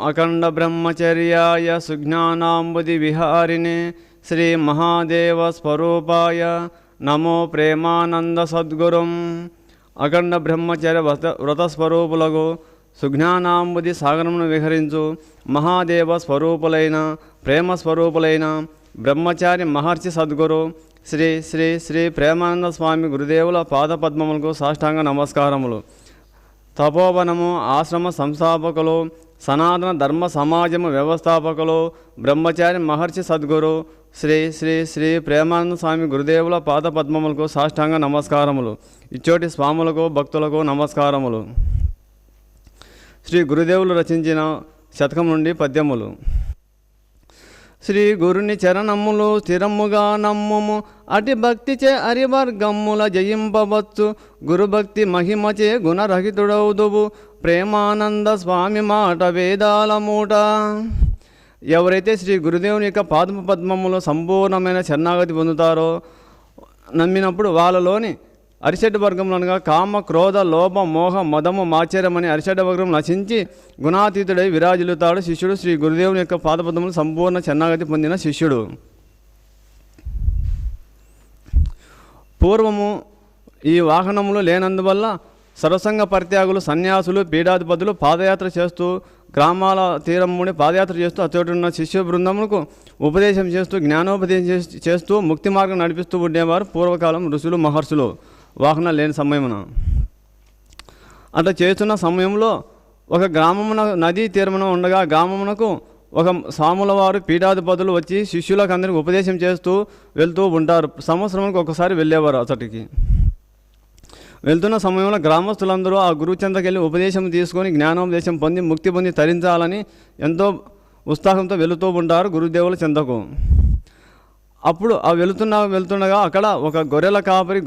అఖండ బ్రహ్మచర్యాయ సుజ్ఞానాంబుది విహారిణే శ్రీ మహాదేవ స్వరూపాయ నమో ప్రేమానంద సద్గురుం. అఖండ బ్రహ్మచర్య వ్రతస్వరూపులకు సుజ్ఞానాంబుది సాగరమును విహరించు మహాదేవ స్వరూపులైన ప్రేమ స్వరూపులైన బ్రహ్మచారి మహర్షి సద్గురు శ్రీ శ్రీ శ్రీ ప్రేమానంద స్వామి గురుదేవుల పాదపద్మములకు సాష్టాంగ నమస్కారములు. తపోవనము ఆశ్రమ సంస్థాపకులు, సనాతన ధర్మ సమాజము వ్యవస్థాపకులు, బ్రహ్మచారి మహర్షి సద్గురు శ్రీ శ్రీ శ్రీ ప్రేమానంద స్వామి గురుదేవుల పాదపద్మములకు సాష్టాంగ నమస్కారములు. ఇచ్చోటి స్వాములకు భక్తులకు నమస్కారములు. శ్రీ గురుదేవులు రచించిన శతకం నుండి పద్యములు. శ్రీ గురుని చరణములు స్థిరముగా నమ్ముము, అటి భక్తిచే అరివర్గమ్ముల జయింపవచ్చు. గురుభక్తి మహిమచే గుణరహితుడవుదువు, ప్రేమానంద స్వామి మాట వేదాల మూట. ఎవరైతే శ్రీ గురుదేవుని యొక్క పాదపద్మములు సంపూర్ణమైన శరణాగతి పొందుతారో, నమ్మినప్పుడు వాళ్ళలోని అరిషడ్ వర్గంలో అనగా కామ క్రోధ లోభ మోహ మదము మాచర్యం అనే అరిషడ్ వర్గం నశించి గుణాతీతుడై విరాజిల్లుతాడు శిష్యుడు. శ్రీ గురుదేవుని యొక్క పాదపద్మములు సంపూర్ణ శరణాగతి పొందిన శిష్యుడు. పూర్వము ఈ వాహనములు లేనందువల్ల సరసంగ పరిత్యాగులు, సన్యాసులు, పీఠాధిపతులు పాదయాత్ర చేస్తూ గ్రామాల తీరముని పాదయాత్ర చేస్తూ అచోటున్న శిష్య బృందములకు ఉపదేశం చేస్తూ జ్ఞానోపదేశం చేస్తూ ముక్తి మార్గం నడిపిస్తూ ఉండేవారు పూర్వకాలం ఋషులు మహర్షులు వాహనాలు లేని సమయమున. అట్లా చేస్తున్న సమయంలో ఒక గ్రామమున నదీ తీరమున ఉండగా గ్రామమునకు ఒక స్వాముల వారు పీఠాధిపతులు వచ్చి శిష్యులకు అందరికీ ఉపదేశం చేస్తూ వెళ్తూ ఉంటారు. సంవత్సరానికి ఒకసారి వెళ్ళేవారు. అతడికి వెళ్తున్న సమయంలో గ్రామస్తులందరూ ఆ గురువు చెంతకు వెళ్ళి ఉపదేశం తీసుకొని జ్ఞానోపదేశం పొంది ముక్తి పొంది తరించాలని ఎంతో ఉత్సాహంతో వెళుతూ ఉంటారు గురుదేవుల చెంతకు. అప్పుడు ఆ వెళుతుండగా అక్కడ ఒక గొర్రెల కాపరి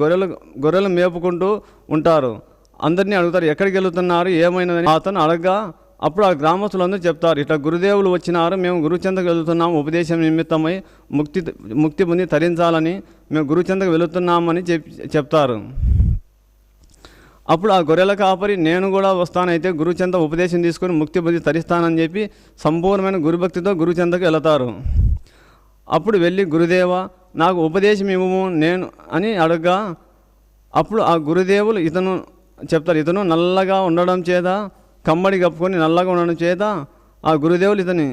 గొర్రెలు మేపుకుంటూ ఉంటారు. అందరినీ అడుగుతారు, ఎక్కడికి వెళుతున్నారు, ఏమైనదని అతను అడగగా అప్పుడు ఆ గ్రామస్తులందరూ చెప్తారు, ఇట్లా గురుదేవులు వచ్చినారు, మేము గురువు చెంతకు వెళుతున్నాము ఉపదేశం నిమిత్తమై ముక్తి పొంది తరించాలని మేము గురువు చెంతకు వెళుతున్నామని చెప్తారు. అప్పుడు ఆ గొర్రెల కాపరి, నేను కూడా వస్తానైతే గురువు చెంత ఉపదేశం తీసుకొని ముక్తి పొంది తరిస్తానని చెప్పి సంపూర్ణమైన గురుభక్తితో గురువు చెంతకు వెళతారు. అప్పుడు వెళ్ళి, గురుదేవ నాకు ఉపదేశం ఇవ్వము నేను అని అడగగా అప్పుడు ఆ గురుదేవులు ఇతను చెప్తారు, ఇతను నల్లగా ఉండడం చేత, కమ్మడి కప్పుకొని నల్లగా ఉండడం చేత ఆ గురుదేవులు ఇతని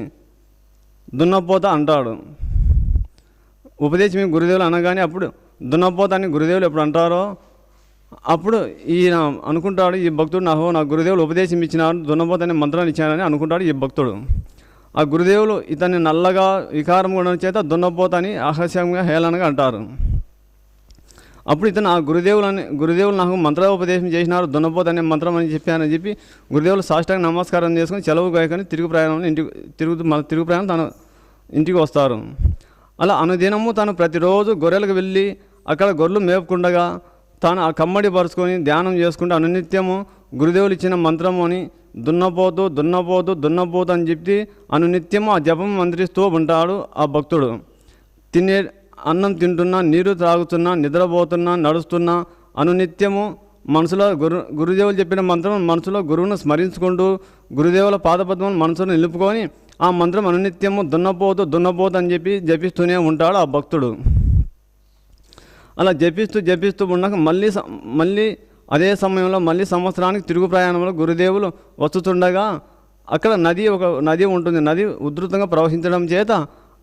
దున్నపోత అంటాడు. ఉపదేశం గురుదేవులు అనగానే అప్పుడు దున్నపోత అని గురుదేవులు ఎప్పుడు అంటారో అప్పుడు ఈయన అనుకుంటాడు, ఈ భక్తుడు నా గురుదేవులు ఉపదేశం ఇచ్చినారు, దున్నపోత అనే మంత్రాన్ని ఇచ్చారని అనుకుంటాడు ఈ భక్తుడు. ఆ గురుదేవులు ఇతన్ని నల్లగా వికారం ఉండడం చేత దున్నపోత అని ఆహాస్యంగా హేళనగా అంటారు. అప్పుడు ఇతను ఆ గురుదేవులు నాకు మంత్రోపదేశం చేసినారు, దున్నపోత అనే మంత్రం అని చెప్పానని చెప్పి గురుదేవులు సాష్టాంగ నమస్కారం చేసుకుని సెలవు గాయకని తిరుగు ప్రయాణం తన ఇంటికి వస్తారు. అలా అనుదినము తాను ప్రతిరోజు గొర్రెలకు వెళ్ళి అక్కడ గొర్రెలు మేపుకుండగా తాను ఆ కమ్మడి పరుచుకొని ధ్యానం చేసుకుంటూ అనునిత్యము గురుదేవులు ఇచ్చిన మంత్రము అని దున్నపోతు దున్నపోతు దున్నపోతు అని చెప్పి అనునిత్యము ఆ జపం మంత్రిస్తూ ఉంటాడు ఆ భక్తుడు. అన్నం తింటున్నా, నీరు త్రాగుతున్నా, నిద్రపోతున్నా, నడుస్తున్నా అనునిత్యము మనసులో గురుదేవులు చెప్పిన మంత్రం మనసులో గురువును స్మరించుకుంటూ గురుదేవుల పాదపద్మం మనసులో నిలుపుకొని ఆ మంత్రం అనునిత్యము దున్నపోతు దున్నపోతు అని చెప్పి జపిస్తూనే ఉంటాడు ఆ భక్తుడు. అలా జపిస్తూ ఉన్నాక మళ్ళీ అదే సమయంలో మళ్ళీ సంవత్సరానికి తిరుగు ప్రయాణంలో గురుదేవులు వస్తుండగా అక్కడ నది ఉంటుంది. నది ఉధృతంగా ప్రవహించడం చేత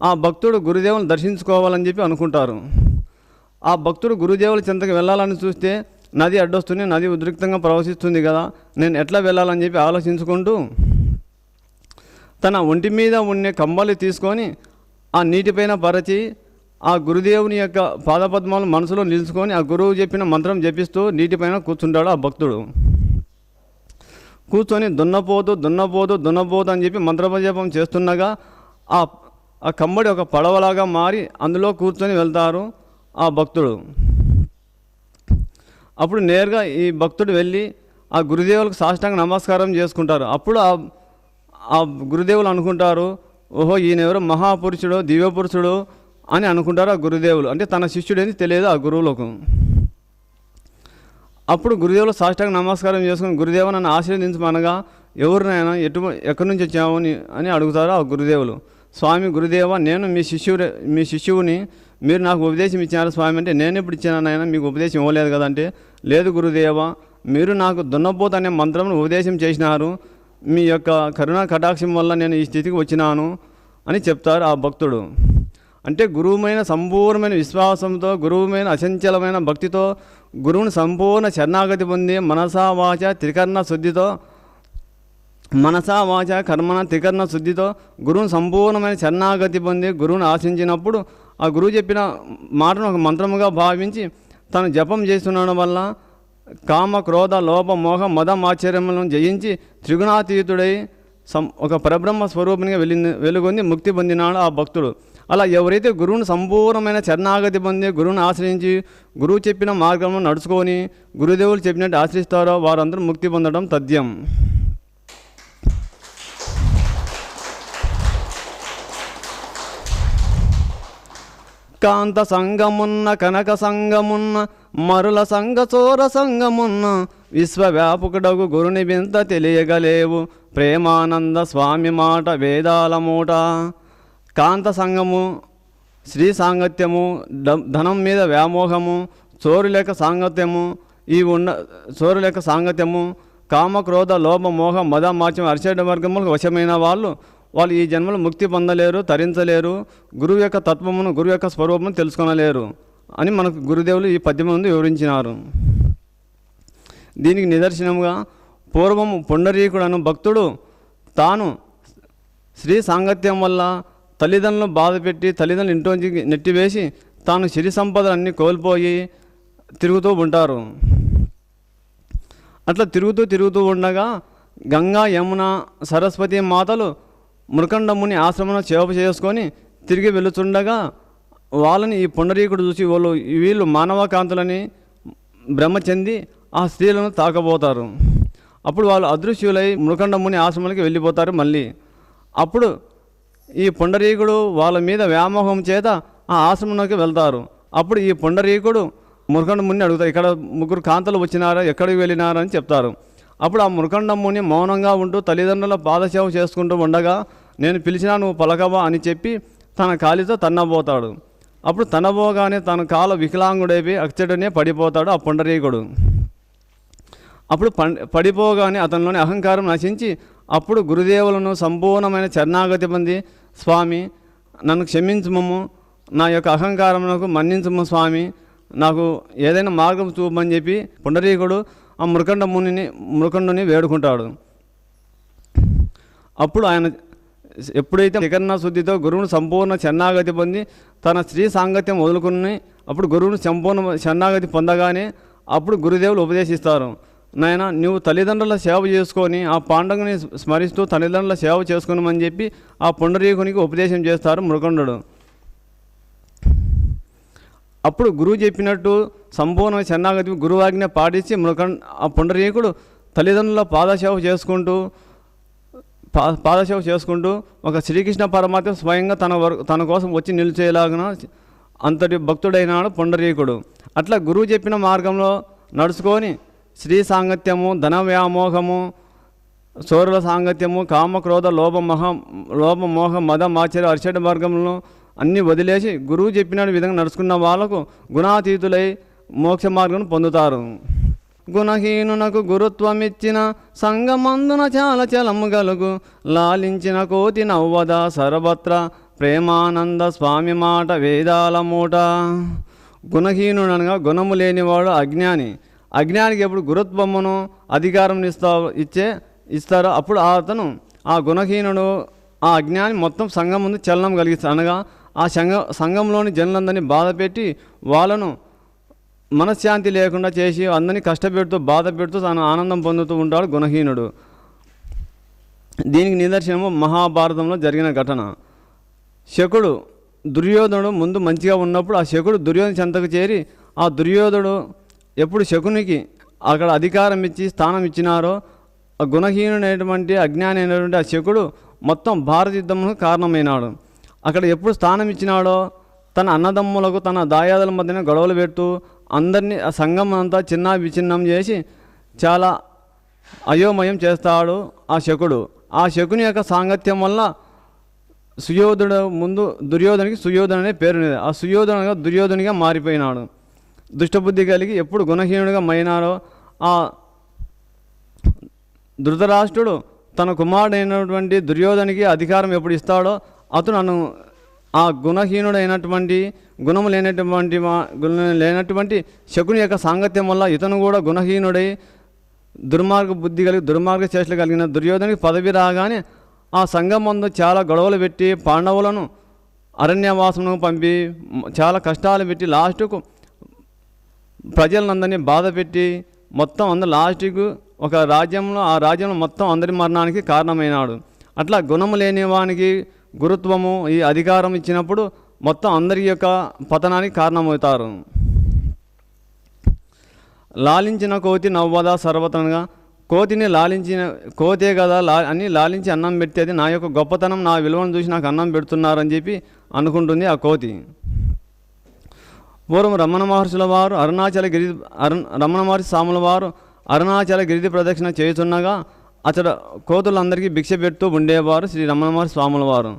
ఆ భక్తుడు గురుదేవులను దర్శించుకోవాలని చెప్పి అనుకుంటారు. ఆ భక్తుడు గురుదేవుల చెంతకు వెళ్ళాలని చూస్తే నది అడ్డొస్తుంది, నది ఉద్రిక్తంగా ప్రవహిస్తుంది కదా, నేను ఎట్లా వెళ్ళాలని చెప్పి ఆలోచించుకుంటూ తన ఒంటి మీద ఉండే కంబలి తీసుకొని ఆ నీటిపైన పరిచి ఆ గురుదేవుని యొక్క పాదపద్మాలు మనసులో నిలుచుకొని ఆ గురువు చెప్పిన మంత్రం జపిస్తూ నీటిపైన కూర్చుంటాడు ఆ భక్తుడు. కూర్చొని దున్నపోతు అని చెప్పి మంత్రజపం చేస్తుండగా ఆ కమ్మడి ఒక పడవలాగా మారి అందులో కూర్చొని వెళ్తారు ఆ భక్తుడు. అప్పుడు నేరుగా ఈ భక్తుడు వెళ్ళి ఆ గురుదేవులకు సాష్టాంగ నమస్కారం చేసుకుంటారు. అప్పుడు ఆ గురుదేవులు అనుకుంటారు, ఓహో ఈయన ఎవరో మహాపురుషుడు దివ్యపురుషుడు అని అనుకుంటారు ఆ గురుదేవులు. అంటే తన శిష్యుడేంది తెలియదు ఆ గురువులకు. అప్పుడు గురుదేవులు సాష్టాంగ నమస్కారం చేసుకుని, గురుదేవ నన్ను ఆశీర్వదించమనగా ఎవరినైనా ఎక్కడి నుంచి వచ్చావు అని అడుగుతారు ఆ గురుదేవులు. స్వామి గురుదేవ, నేను మీ శిష్యువుని, మీరు నాకు ఉపదేశం ఇచ్చినారు స్వామి అంటే, నేను ఎప్పుడు ఇచ్చానైనా మీకు ఉపదేశం ఇవ్వలేదు కదంటే, లేదు గురుదేవ, మీరు నాకు దున్నపోతు అనే మంత్రంను ఉపదేశం చేసినారు, మీ యొక్క కరుణా కటాక్షం వల్ల నేను ఈ స్థితికి వచ్చినాను అని చెప్తారు ఆ భక్తుడు. అంటే గురువుమైన సంపూర్ణమైన విశ్వాసంతో, గురువుమైన అచంచలమైన భక్తితో, గురువుని సంపూర్ణ శరణాగతి పొంది మనసా వాచ త్రికరణ శుద్ధితో, మనసా వాచ కర్మణ త్రికరణ శుద్ధితో గురువుని సంపూర్ణమైన శరణాగతి పొంది గురువుని ఆశించినప్పుడు ఆ గురువు చెప్పిన మాటను ఒక మంత్రముగా భావించి తను జపం చేస్తుండడం వల్ల కామ క్రోధ లోభ మోహ మద ఆశ్చర్యములను జయించి త్రిగుణాతీతుడై ఒక పరబ్రహ్మ స్వరూపునిగా వెలుగొంది ముక్తి పొందినాడు ఆ భక్తుడు. అలా ఎవరైతే గురువుని సంపూర్ణమైన శరణాగతి పొంది గురువుని ఆశ్రయించి గురువు చెప్పిన మార్గంలో నడుచుకొని గురుదేవులు చెప్పినట్టు ఆశ్రయిస్తారో వారందరూ ముక్తి పొందడం తథ్యం. కాంత సంగమున్న కనక సంగమున్న మరుల సంగ చోర సంగమున్న విశ్వవ్యాపకుడగు గురుని వింత తెలియగలేవు ప్రేమానంద స్వామి మాట వేదాల మూట. కాంత సంగము, శ్రీ సాంగత్యము, ధనం మీద వ్యామోహము, చోరు లేక సాంగత్యము, చోరు లేక సాంగత్యము, కామక్రోధ లోభ మోహ మద మాచం అరిషడ్ వర్గములకు వశమైన వాళ్ళు ఈ జన్మలో ముక్తి పొందలేరు, తరించలేరు, గురువు యొక్క తత్వమును, గురువు యొక్క స్వరూపమును తెలుసుకొనలేరు అని మనకు గురుదేవులు ఈ పద్యం ముందు వివరించినారు. దీనికి నిదర్శనముగా పూర్వము పుండరీకుడు అను భక్తుడు తాను శ్రీ సాంగత్యం వల్ల తల్లిదండ్రులను బాధపెట్టి తల్లిదండ్రులు ఇంట్లోంచి నెట్టివేసి తాను సిరి సంపదలన్నీ కోల్పోయి తిరుగుతూ ఉంటారు. అట్లా తిరుగుతూ ఉండగా గంగా యమున సరస్వతి మాతలు మృకండముని ఆశ్రమంలో సేవ చేసుకొని తిరిగి వెళుతుండగా వాళ్ళని ఈ పుండరీకుడు చూసి వీళ్ళు మానవకాంతులని భ్రమ చెంది ఆ స్త్రీలను తాకబోతారు. అప్పుడు వాళ్ళు అదృశ్యులై మృకండముని ఆశ్రమానికి వెళ్ళిపోతారు. మళ్ళీ అప్పుడు ఈ పుండరీకుడు వాళ్ళ మీద వ్యామోహం చేత ఆ ఆశ్రమంలోకి వెళ్తారు. అప్పుడు ఈ పుండరీకుడు మృకండముని అడుగుతారు, ఇక్కడ ముగ్గురు కాంతలు వచ్చినారా, ఎక్కడికి వెళ్ళినారా అని చెప్తారు. అప్పుడు ఆ మృకండముని మౌనంగా ఉంటూ తల్లిదండ్రుల పాదసేవ చేసుకుంటూ ఉండగా నేను పిలిచినా నువ్వు పలకవా అని చెప్పి తన కాలితో తన్నబోతాడు. అప్పుడు తనబోగానే తన కాలు వికలాంగుడైపోయి అచ్చటనే పడిపోతాడు ఆ పుండరీకుడు. అప్పుడు పడిపోగానే అతనిలోని అహంకారం నశించి అప్పుడు గురుదేవులను సంపూర్ణమైన శరణాగతి పొంది స్వామి నన్ను క్షమించము, నా యొక్క అహంకారమునకు మన్నించము స్వామి, నాకు ఏదైనా మార్గం చూపమని చెప్పి పుండరీకుడు ఆ మృకండుని వేడుకుంటాడు. అప్పుడు ఆయన ఎప్పుడైతే త్రికరణ శుద్ధితో గురువును సంపూర్ణ శరణాగతి పొంది తన స్త్రీ సాంగత్యం వదులుకుని అప్పుడు గురువును సంపూర్ణ శరణాగతి పొందగానే అప్పుడు గురుదేవులు ఉపదేశిస్తారు, నాయన నువ్వు తల్లిదండ్రుల సేవ చేసుకొని ఆ పాండవుని స్మరిస్తూ తల్లిదండ్రుల సేవ చేసుకున్నామని చెప్పి ఆ పుండరీకునికి ఉపదేశం చేస్తారు మృకండు. అప్పుడు గురువు చెప్పినట్టు సంపూర్ణ శరణాగతి గురువాజ్ఞ పాటించి ఆ పుండరీకుడు తల్లిదండ్రుల పాదసేవ చేసుకుంటూ ఒక శ్రీకృష్ణ పరమాత్మ స్వయంగా తన కోసం వచ్చి నిలిచేలాగా అంతటి భక్తుడైనాడు పుండరీకుడు. అట్లా గురువు చెప్పిన మార్గంలో నడుచుకొని శ్రీ సాంగత్యము, ధన వ్యామోహము, చోరుల సాంగత్యము, కామక్రోధ లోభ మోహ మద ఆశ్చర్య అరిషడ్ మార్గంలో అన్నీ వదిలేసి గురువు చెప్పిన విధంగా నడుచుకున్న వాళ్ళకు గుణాతీతులై మోక్ష మార్గం పొందుతారు. గుణహీనునకు గురుత్వమిచ్చిన సంగమందున చాలా చలము గలుగు లాలించిన కోతి నవ్వద సర్వత్ర ప్రేమానంద స్వామి మాట వేదాల మూట. గుణహీనుడనగా గుణము లేనివాడు అజ్ఞాని. అజ్ఞానికి ఎప్పుడు గురుత్వమును అధికారం ఇస్తారో అప్పుడు అతను ఆ గుణహీనుడు ఆ అజ్ఞాని మొత్తం సంఘం ముందు చలనం కలిగిస్తాడు. అనగా ఆ సంఘంలోని జనులందరినీ బాధపెట్టి వాళ్ళను మనశ్శాంతి లేకుండా చేసి అందరినీ కష్టపెడుతూ బాధ పెడుతూ తాను ఆనందం పొందుతూ ఉంటాడు గుణహీనుడు. దీనికి నిదర్శనము మహాభారతంలో జరిగిన ఘటన. శకుడు దుర్యోధనుడు ముందు మంచిగా ఉన్నప్పుడు ఆ శకుడు దుర్యోధన చెంతకు చేరి ఆ దుర్యోధనుడు ఎప్పుడు శకునికి అక్కడ అధికారం ఇచ్చి స్థానం ఇచ్చినారో ఆ గుణహీనుడైనటువంటి అజ్ఞాని అయినటువంటి ఆ శకుడు మొత్తం భారత యుద్ధముకు కారణమైనాడు. అక్కడ ఎప్పుడు స్థానం ఇచ్చినాడో తన అన్నదమ్ములకు తన దాయాదుల మధ్యన గొడవలు పెడుతూ అందరినీ ఆ సంఘం అంతా చిన్న విచ్ఛిన్నం చేసి చాలా అయోమయం చేస్తాడు ఆ శకుడు. ఆ శకుని యొక్క సాంగత్యం వల్ల సుయోధుడు ముందు దుర్యోధనికి సుయోధన అనే పేరు ఉండేది. ఆ సుయోధనగా దుర్యోధనిగా మారిపోయినాడు. దుష్టబుద్ధి కలిగి ఎప్పుడు గుణహీనుడిగా మైనాడో ఆ ధృతరాష్ట్రుడు తన కుమారుడైనటువంటి దుర్యోధనికి అధికారం ఎప్పుడు ఇస్తాడో అతను ఆ గుణహీనుడైనటువంటి గుణము లేనటువంటి శకుని యొక్క సాంగత్యం వల్ల ఇతను కూడా గుణహీనుడై దుర్మార్గ బుద్ధి కలిగి దుర్మార్గ చేష్టలు కలిగిన దుర్యోధనికి పదవి రాగానే ఆ సంఘం ముందు చాలా గొడవలు పెట్టి పాండవులను అరణ్యవాసమును పంపి చాలా కష్టాలు పెట్టి లాస్ట్కు ప్రజలందరినీ బాధ పెట్టి మొత్తం అందరు లాస్ట్కు ఒక రాజ్యంలో ఆ రాజ్యంలో మొత్తం అందరి మరణానికి కారణమైనాడు. అట్లా గుణము లేని వానికి గురుత్వము ఈ అధికారం ఇచ్చినప్పుడు మొత్తం అందరి యొక్క పతనానికి కారణమవుతారు. లాలించిన కోతి నవ్వదా సర్వతనగా, కోతిని లాలించిన కోతే కదా అని లాలించి అన్నం పెట్టేది, నా యొక్క గొప్పతనం నా విలువను చూసి నాకు అన్నం పెడుతున్నారని చెప్పి అనుకుంటుంది ఆ కోతి. పూర్వం రమణ మహర్షుల వారు రమణ మహర్షి స్వాముల వారు అరుణాచల గిరిది ప్రదక్షిణ చేయుచున్నగా అతడు కోతులందరికీ భిక్ష పెడుతూ ఉండేవారు శ్రీ రమణ మహర్షి స్వాముల వారు.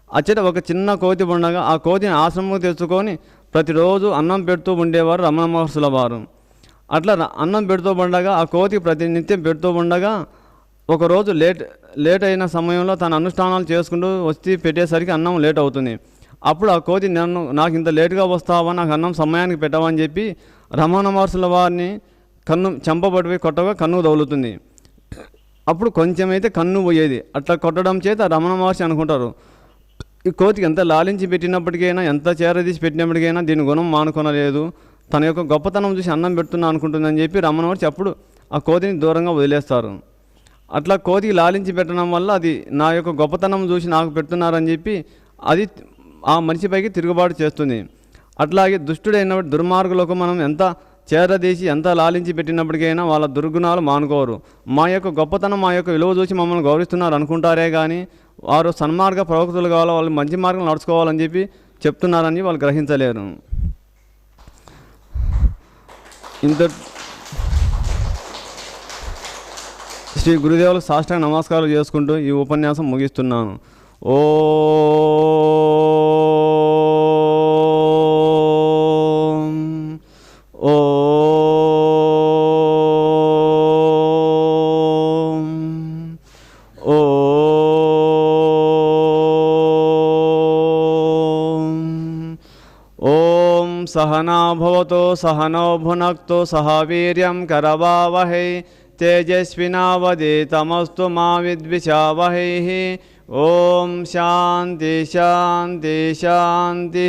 అచ్చట ఒక చిన్న కోతి ఉండగా ఆ కోతిని ఆశ్రమం తెచ్చుకొని ప్రతిరోజు అన్నం పెడుతూ ఉండేవారు రమణ మహర్షుల వారు. అట్లా అన్నం పెడుతూ ఉండగా ఆ కోతి ప్రతినిత్యం పెడుతూ ఉండగా ఒకరోజు లేట్ అయిన సమయంలో తన అనుష్ఠానాలు చేసుకుంటూ వచ్చి పెట్టేసరికి అన్నం లేట్ అవుతుంది. అప్పుడు ఆ కోతి నాకు ఇంత లేటుగా వస్తావా, నాకు అన్నం సమయానికి పెట్టవని చెప్పి రమణ మహర్షుల వారిని చెంపబడిపోయి కొట్టగా కన్ను తగులుతుంది. అప్పుడు కొంచెమైతే కన్ను పోయేది. అట్లా కొట్టడం చేత రమణ మహర్షి అనుకుంటారు, ఈ కోతికి ఎంత లాలించి పెట్టినప్పటికైనా ఎంత చేరదీసి పెట్టినప్పటికైనా దీని గుణం మానుకొనలేదు, తన యొక్క గొప్పతనం చూసి అన్నం పెడుతున్నా అనుకుంటుందని చెప్పి రమణ మహర్షి అప్పుడు ఆ కోతిని దూరంగా వదిలేస్తారు. అట్లా కోతికి లాలించి పెట్టడం వల్ల అది నా యొక్క గొప్పతనం చూసి నాకు పెడుతున్నారని చెప్పి అది ఆ మనిషిపైకి తిరుగుబాటు చేస్తుంది. అట్లాగే దుష్టుడైన దుర్మార్గులకు మనం ఎంత చేరదీసి ఎంత లాలించి పెట్టినప్పటికైనా వాళ్ళ దుర్గుణాలు మానుకోరు. మా యొక్క గొప్పతనం మా యొక్క విలువ చూసి మమ్మల్ని గౌరవిస్తున్నారు అనుకుంటారే కానీ వారు సన్మార్గ ప్రవక్తలు కావాలి, వాళ్ళు మంచి మార్గం నడుచుకోవాలని చెప్పి చెప్తున్నారని వాళ్ళు గ్రహించలేరు. ఇంత శ్రీ గురుదేవులకు సాష్టాంగ నమస్కారాలు చేసుకుంటూ ఈ ఉపన్యాసం ముగిస్తున్నాను. ఓం సహనా భవతో సహనౌ భునక్తో సహ వీర్యం కరవావహై తేజస్వినావధీతమస్తు మా విద్విషావహై. ఓం శాంతి శాంతి శాంతి.